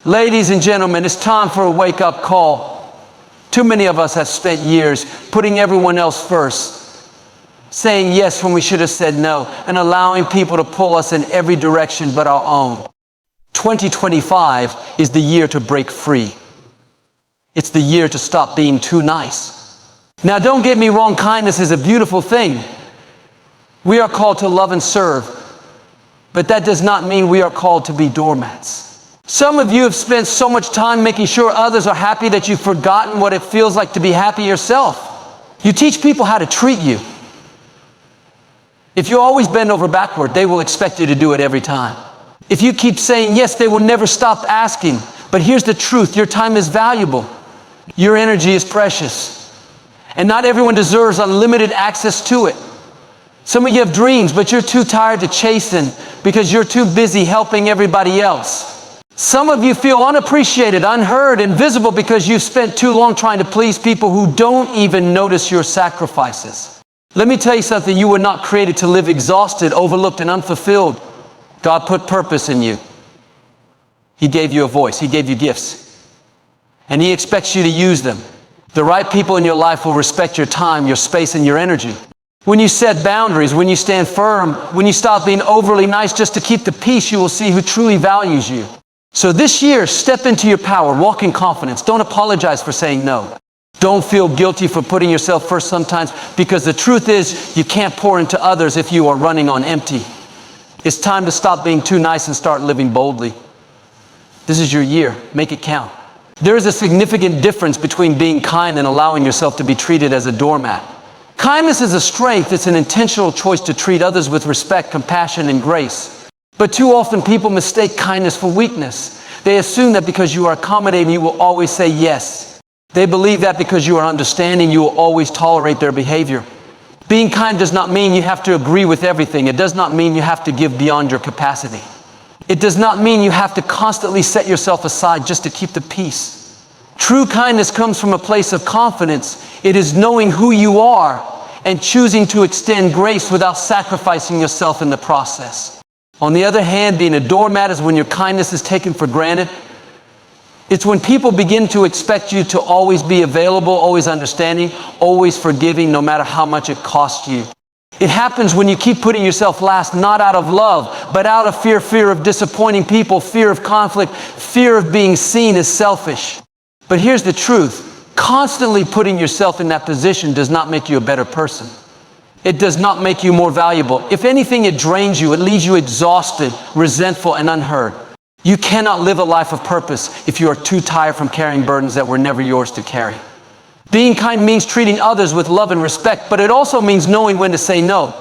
Ladies and gentlemen, it's time for a wake-up call. Too many of us have spent years putting everyone else first, saying yes when we should have said no, and allowing people to pull us in every direction but our own. 2025 is the year to break free. It's the year to stop being too nice. Now, don't get me wrong, kindness is a beautiful thing. We are called to love and serve, but that does not mean we are called to be doormats. Some of you have spent so much time making sure others are happy that you've forgotten what it feels like to be happy yourself. You teach people how to treat you. If you always bend over backward, they will expect you to do it every time. If you keep saying yes, they will never stop asking. But here's the truth, your time is valuable. Your energy is precious. And not everyone deserves unlimited access to it. Some of you have dreams, but you're too tired to chase them because you're too busy helping everybody else. Some of you feel unappreciated, unheard, invisible because you've spent too long trying to please people who don't even notice your sacrifices. Let me tell you something, you were not created to live exhausted, overlooked, and unfulfilled. God put purpose in you. He gave you a voice. He gave you gifts. And He expects you to use them. The right people in your life will respect your time, your space, and your energy. When you set boundaries, when you stand firm, when you stop being overly nice just to keep the peace, you will see who truly values you. So this year, step into your power, walk in confidence. Don't apologize for saying no. Don't feel guilty for putting yourself first sometimes, because the truth is you can't pour into others if you are running on empty. It's time to stop being too nice and start living boldly. This is your year. Make it count. There is a significant difference between being kind and allowing yourself to be treated as a doormat. Kindness is a strength. It's an intentional choice to treat others with respect, compassion, and grace. But too often people mistake kindness for weakness. They assume that because you are accommodating, you will always say yes. They believe that because you are understanding, you will always tolerate their behavior. Being kind does not mean you have to agree with everything. It does not mean you have to give beyond your capacity. It does not mean you have to constantly set yourself aside just to keep the peace. True kindness comes from a place of confidence. It is knowing who you are and choosing to extend grace without sacrificing yourself in the process. On the other hand, being a doormat is when your kindness is taken for granted. It's when people begin to expect you to always be available, always understanding, always forgiving, no matter how much it costs you. It happens when you keep putting yourself last, not out of love, but out of fear of disappointing people, fear of conflict, fear of being seen as selfish. But here's the truth. Constantly putting yourself in that position does not make you a better person. It does not make you more valuable. If anything, it drains you. It leaves you exhausted, resentful, and unheard. You cannot live a life of purpose if you are too tired from carrying burdens that were never yours to carry. Being kind means treating others with love and respect, but it also means knowing when to say no.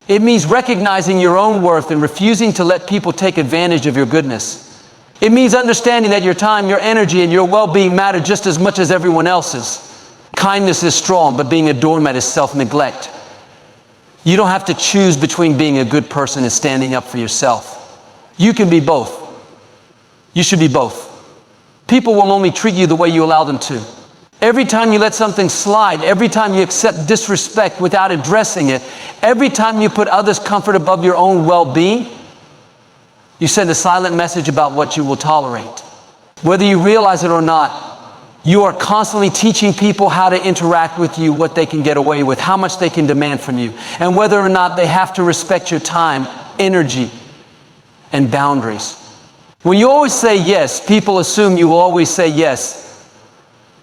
It means recognizing your own worth and refusing to let people take advantage of your goodness. It means understanding that your time, your energy, and your well-being matter just as much as everyone else's. Kindness is strong, but being a doormat is self-neglect. You don't have to choose between being a good person and standing up for yourself. You can be both. You should be both. People will only treat you the way you allow them to. Every time you let something slide, every time you accept disrespect without addressing it, every time you put others' comfort above your own well-being, you send a silent message about what you will tolerate. Whether you realize it or not, you are constantly teaching people how to interact with you, what they can get away with, how much they can demand from you, and whether or not they have to respect your time, energy, and boundaries. When you always say yes, people assume you will always say yes.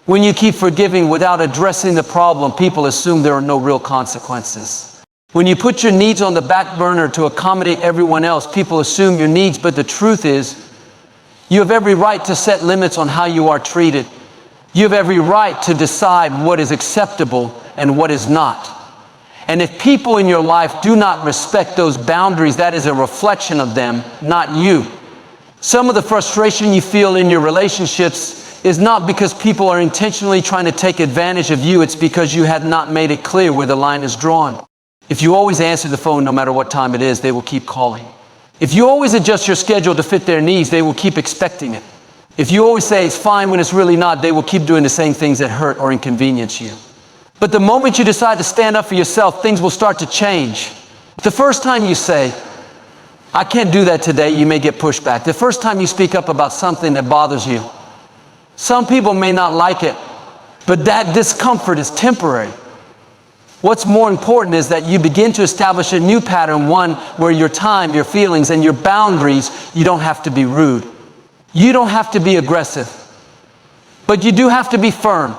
When you keep forgiving without addressing the problem, people assume there are no real consequences. When you put your needs on the back burner to accommodate everyone else, people assume your needs, but the truth is, you have every right to set limits on how you are treated. You have every right to decide what is acceptable and what is not. And if people in your life do not respect those boundaries, that is a reflection of them, not you. Some of the frustration you feel in your relationships is not because people are intentionally trying to take advantage of you. It's because you have not made it clear where the line is drawn. If you always answer the phone no matter what time it is, they will keep calling. If you always adjust your schedule to fit their needs, they will keep expecting it. If you always say it's fine when it's really not, they will keep doing the same things that hurt or inconvenience you. But the moment you decide to stand up for yourself, things will start to change. The first time you say, I can't do that today. You may get pushback. The first time you speak up about something that bothers you, some people may not like it, but that discomfort is temporary. What's more important is that you begin to establish a new pattern, one where your time, your feelings, and your boundaries, you don't have to be rude. You don't have to be aggressive. But you do have to be firm.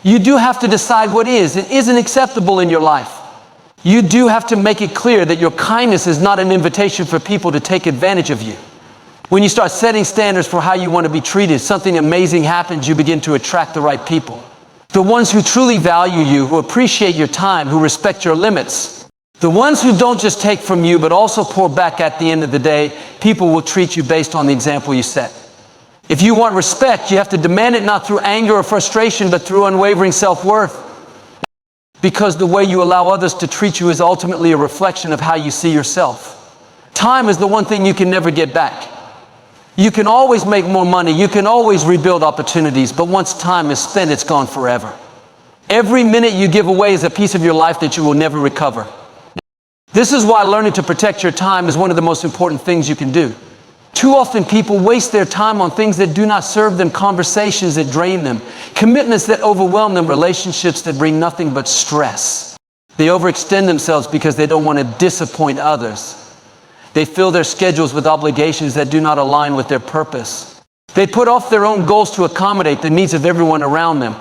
You do have to decide what is and isn't acceptable in your life. You do have to make it clear that your kindness is not an invitation for people to take advantage of you. When you start setting standards for how you want to be treated, something amazing happens. You begin to attract the right people. The ones who truly value you, who appreciate your time, who respect your limits. The ones who don't just take from you, but also pour back at the end of the day. People will treat you based on the example you set. If you want respect, you have to demand it not through anger or frustration, but through unwavering self-worth. Because the way you allow others to treat you is ultimately a reflection of how you see yourself. Time is the one thing you can never get back. You can always make more money. You can always rebuild opportunities. But once time is spent, it's gone forever. Every minute you give away is a piece of your life that you will never recover. This is why learning to protect your time is one of the most important things you can do. Too often people waste their time on things that do not serve them, conversations that drain them, commitments that overwhelm them, relationships that bring nothing but stress. They overextend themselves because they don't want to disappoint others. They fill their schedules with obligations that do not align with their purpose. They put off their own goals to accommodate the needs of everyone around them.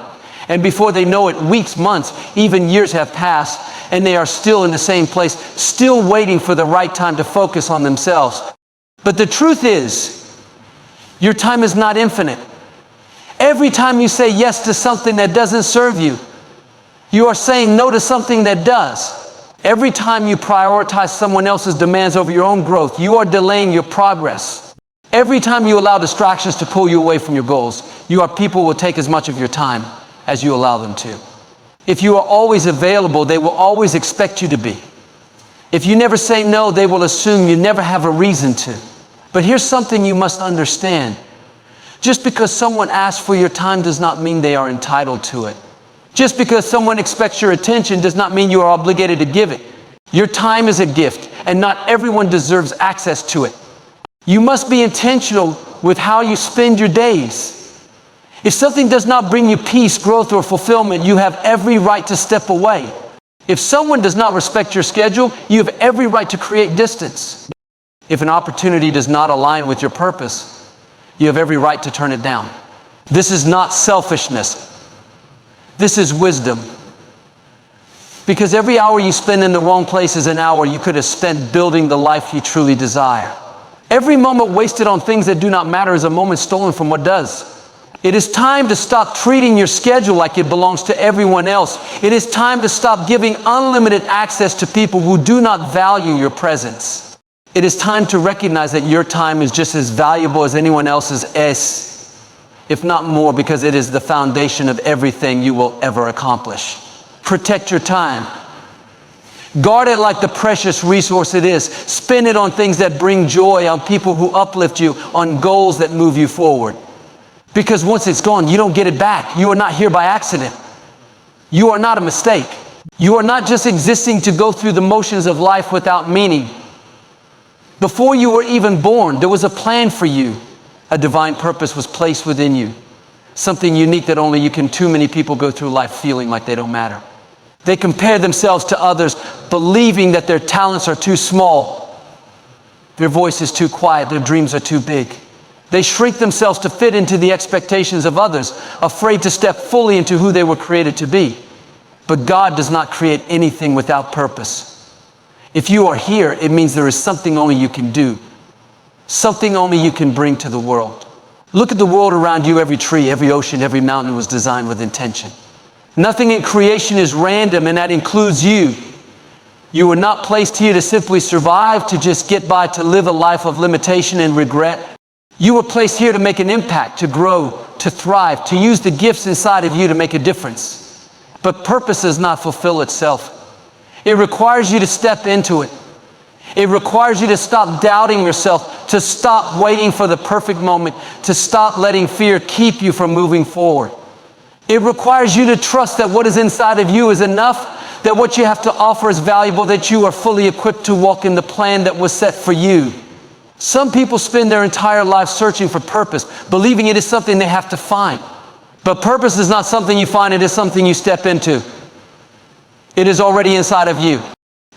And before they know it, weeks, months, even years have passed, and they are still in the same place, still waiting for the right time to focus on themselves. But the truth is, your time is not infinite. Every time you say yes to something that doesn't serve you, you are saying no to something that does. Every time you prioritize someone else's demands over your own growth, you are delaying your progress. Every time you allow distractions to pull you away from your goals, people will take as much of your time as you allow them to. If you are always available, they will always expect you to be. If you never say no, they will assume you never have a reason to. But here's something you must understand. Just because someone asks for your time does not mean they are entitled to it. Just because someone expects your attention does not mean you are obligated to give it. Your time is a gift, and not everyone deserves access to it. You must be intentional with how you spend your days. If something does not bring you peace, growth, or fulfillment, you have every right to step away. If someone does not respect your schedule, you have every right to create distance. If an opportunity does not align with your purpose, you have every right to turn it down. This is not selfishness. This is wisdom. Because every hour you spend in the wrong place is an hour you could have spent building the life you truly desire. Every moment wasted on things that do not matter is a moment stolen from what does. It is time to stop treating your schedule like it belongs to everyone else. It is time to stop giving unlimited access to people who do not value your presence. It is time to recognize that your time is just as valuable as anyone else's, if not more, because it is the foundation of everything you will ever accomplish. Protect your time. Guard it like the precious resource it is. Spend it on things that bring joy, on people who uplift you, on goals that move you forward. Because once it's gone, you don't get it back. You are not here by accident. You are not a mistake. You are not just existing to go through the motions of life without meaning. Before you were even born, there was a plan for you. A divine purpose was placed within you. Something unique that only you can. Too many people go through life feeling like they don't matter. They compare themselves to others, believing that their talents are too small. Their voice is too quiet. Their dreams are too big. They shrink themselves to fit into the expectations of others, afraid to step fully into who they were created to be. But God does not create anything without purpose. If you are here, it means there is something only you can do. Something only you can bring to the world. Look at the world around you. Every tree, every ocean, every mountain was designed with intention. Nothing in creation is random, and that includes you. You were not placed here to simply survive, to just get by, to live a life of limitation and regret. You were placed here to make an impact, to grow, to thrive, to use the gifts inside of you to make a difference. But purpose does not fulfill itself. It requires you to step into it. It requires you to stop doubting yourself, to stop waiting for the perfect moment, to stop letting fear keep you from moving forward. It requires you to trust that what is inside of you is enough that what you have to offer is valuable, that you are fully equipped to walk in the plan that was set for you. Some people spend their entire life searching for purpose, believing it is something they have to find. But purpose is not something you find, it is something you step into. It is already inside of you.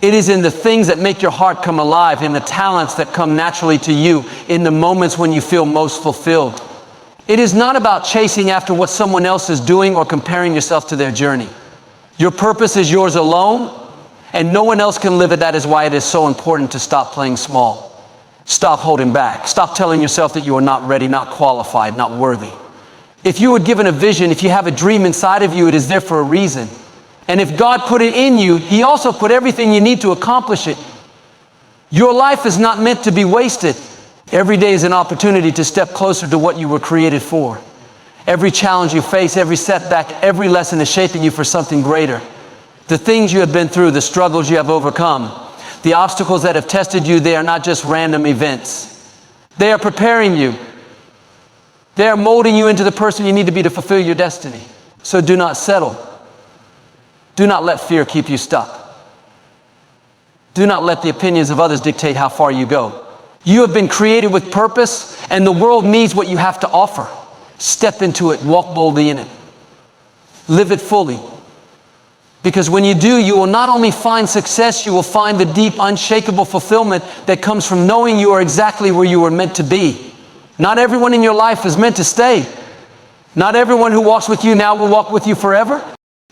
It is in the things that make your heart come alive, in the talents that come naturally to you, in the moments when you feel most fulfilled. It is not about chasing after what someone else is doing or comparing yourself to their journey. Your purpose is yours alone, and no one else can live it. That is why it is so important to stop playing small. Stop holding back. Stop telling yourself that you are not ready, not qualified, not worthy. If you were given a vision, if you have a dream inside of you, it is there for a reason. And if God put it in you, He also put everything you need to accomplish it. Your life is not meant to be wasted. Every day is an opportunity to step closer to what you were created for. Every challenge you face, every setback, every lesson is shaping you for something greater. The things you have been through, the struggles you have overcome, the obstacles that have tested you, they are not just random events. They are preparing you. They are molding you into the person you need to be to fulfill your destiny. So do not settle. Do not let fear keep you stuck. Do not let the opinions of others dictate how far you go. You have been created with purpose, and the world needs what you have to offer. Step into it. Walk boldly in it. Live it fully. Because when you do, you will not only find success, you will find the deep, unshakable fulfillment that comes from knowing you are exactly where you were meant to be. Not everyone in your life is meant to stay. Not everyone who walks with you now will walk with you forever.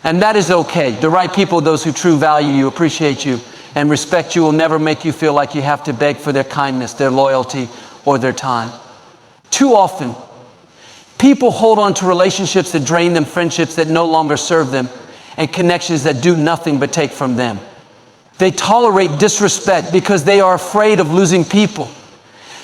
And that is okay. The right people, those who truly value you, appreciate you, and respect you, will never make you feel like you have to beg for their kindness, their loyalty, or their time. Too often, people hold on to relationships that drain them, friendships that no longer serve them, and connections that do nothing but take from them. They tolerate disrespect because they are afraid of losing people.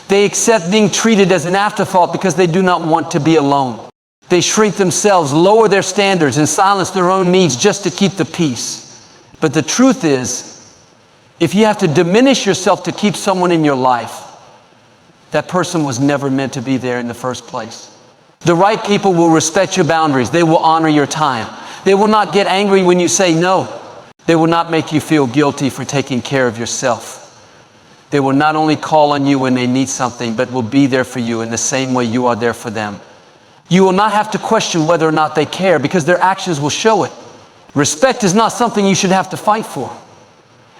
They accept being treated as an afterthought because they do not want to be alone. They shrink themselves, lower their standards, and silence their own needs just to keep the peace. But the truth is, if you have to diminish yourself to keep someone in your life, that person was never meant to be there in the first place. The right people will respect your boundaries. They will honor your time. They will not get angry when you say no. They will not make you feel guilty for taking care of yourself. They will not only call on you when they need something, but will be there for you in the same way you are there for them. You will not have to question whether or not they care, because their actions will show it. Respect is not something you should have to fight for.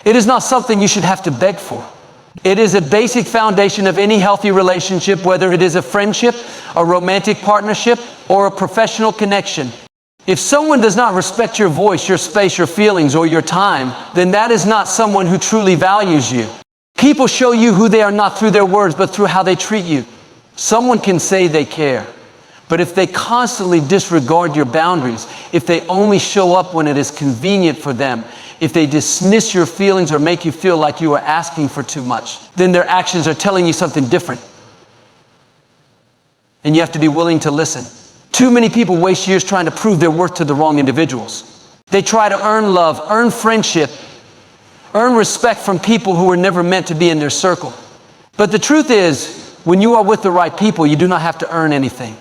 It is not something you should have to beg for. It is a basic foundation of any healthy relationship, whether it is a friendship, a romantic partnership, or a professional connection. If someone does not respect your voice, your space, your feelings, or your time, then that is not someone who truly values you. People show you who they are not through their words, but through how they treat you. Someone can say they care, but if they constantly disregard your boundaries, if they only show up when it is convenient for them, if they dismiss your feelings or make you feel like you are asking for too much, then their actions are telling you something different. And you have to be willing to listen. Too many people waste years trying to prove their worth to the wrong individuals. They try to earn love, earn friendship, earn respect from people who were never meant to be in their circle. But the truth is, when you are with the right people, you do not have to earn anything.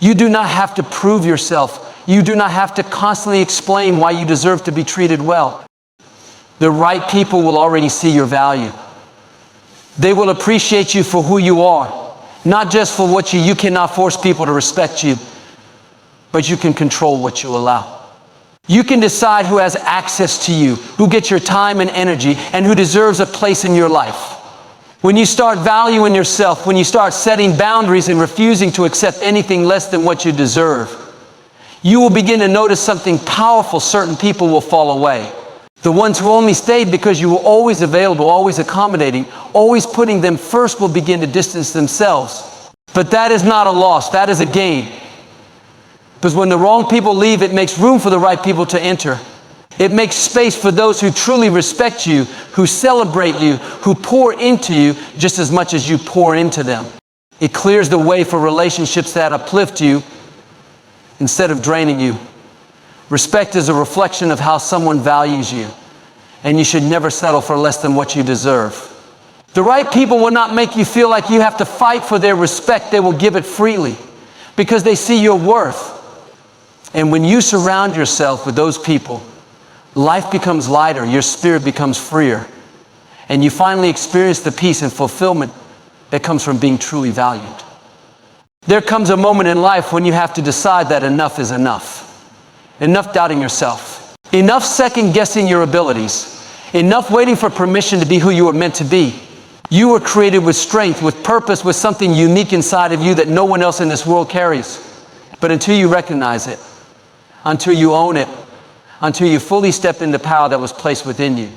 You do not have to prove yourself. You do not have to constantly explain why you deserve to be treated well. The right people will already see your value. They will appreciate you for who you are, not just for what you cannot force people to respect you, but you can control what you allow. You can decide who has access to you, who gets your time and energy, and who deserves a place in your life. When you start valuing yourself, when you start setting boundaries and refusing to accept anything less than what you deserve, you will begin to notice something powerful. Certain people will fall away. The ones who only stayed because you were always available, always accommodating, always putting them first will begin to distance themselves. But that is not a loss, that is a gain. Because when the wrong people leave, it makes room for the right people to enter. It makes space for those who truly respect you, who celebrate you, who pour into you just as much as you pour into them. It clears the way for relationships that uplift you instead of draining you. Respect is a reflection of how someone values you, and you should never settle for less than what you deserve. The right people will not make you feel like you have to fight for their respect. They will give it freely because they see your worth. And when you surround yourself with those people, life becomes lighter, your spirit becomes freer, and you finally experience the peace and fulfillment that comes from being truly valued. There comes a moment in life when you have to decide that enough is enough. Enough doubting yourself. Enough second-guessing your abilities. Enough waiting for permission to be who you were meant to be. You were created with strength, with purpose, with something unique inside of you that no one else in this world carries. But until you recognize it, until you own it, until you fully step into power that was placed within you,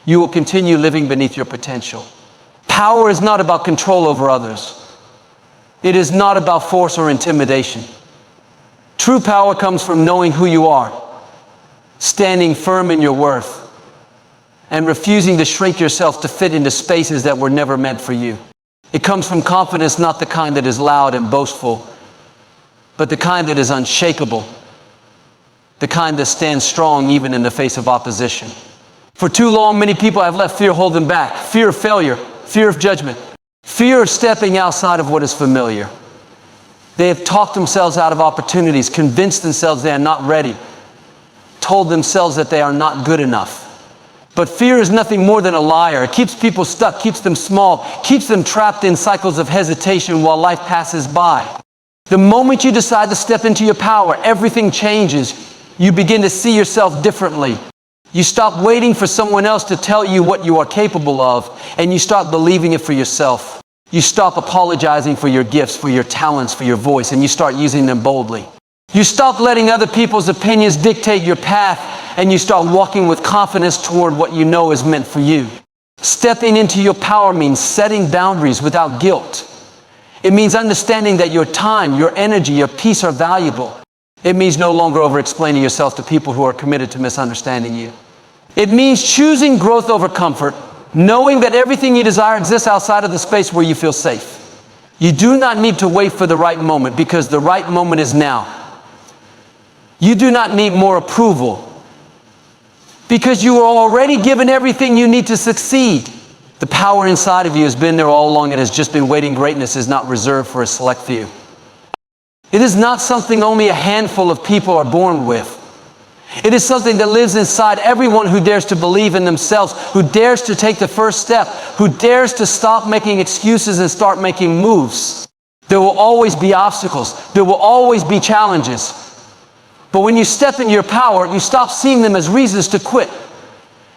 you will continue living beneath your potential. Power is not about control over others. It is not about force or intimidation. True power comes from knowing who you are, standing firm in your worth, and refusing to shrink yourself to fit into spaces that were never meant for you. It comes from confidence, not the kind that is loud and boastful, but the kind that is unshakable, the kind that stands strong even in the face of opposition. For too long, many people have let fear hold them back. Fear of failure, fear of judgment, fear of stepping outside of what is familiar. They have talked themselves out of opportunities, convinced themselves they are not ready, told themselves that they are not good enough. But fear is nothing more than a liar. It keeps people stuck, keeps them small, keeps them trapped in cycles of hesitation while life passes by. The moment you decide to step into your power, everything changes. You begin to see yourself differently. You stop waiting for someone else to tell you what you are capable of, and you start believing it for yourself. You stop apologizing for your gifts, for your talents, for your voice, and you start using them boldly. You stop letting other people's opinions dictate your path, and you start walking with confidence toward what you know is meant for you. Stepping into your power means setting boundaries without guilt. It means understanding that your time, your energy, your peace are valuable. It means no longer over-explaining yourself to people who are committed to misunderstanding you. It means choosing growth over comfort, knowing that everything you desire exists outside of the space where you feel safe. You do not need to wait for the right moment, because the right moment is now. You do not need more approval, because you are already given everything you need to succeed. The power inside of you has been there all along. It has just been waiting. Greatness is not reserved for a select few. It is not something only a handful of people are born with. It is something that lives inside everyone who dares to believe in themselves, who dares to take the first step, who dares to stop making excuses and start making moves. There will always be obstacles. There will always be challenges. But when you step into your power, you stop seeing them as reasons to quit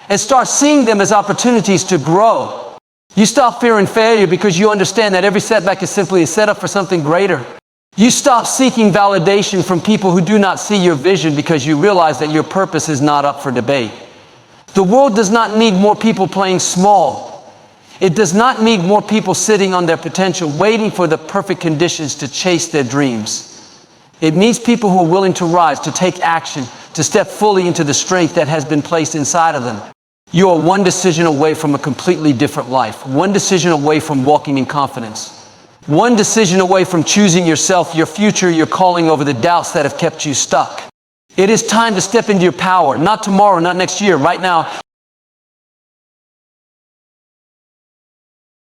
and start seeing them as opportunities to grow. You stop fearing failure because you understand that every setback is simply a setup for something greater. You stop seeking validation from people who do not see your vision because you realize that your purpose is not up for debate. The world does not need more people playing small. It does not need more people sitting on their potential, waiting for the perfect conditions to chase their dreams. It needs people who are willing to rise, to take action, to step fully into the strength that has been placed inside of them. You are one decision away from a completely different life, one decision away from walking in confidence. One decision away from choosing yourself, your future, your calling over the doubts that have kept you stuck. It is time to step into your power, not tomorrow, not next year, right now.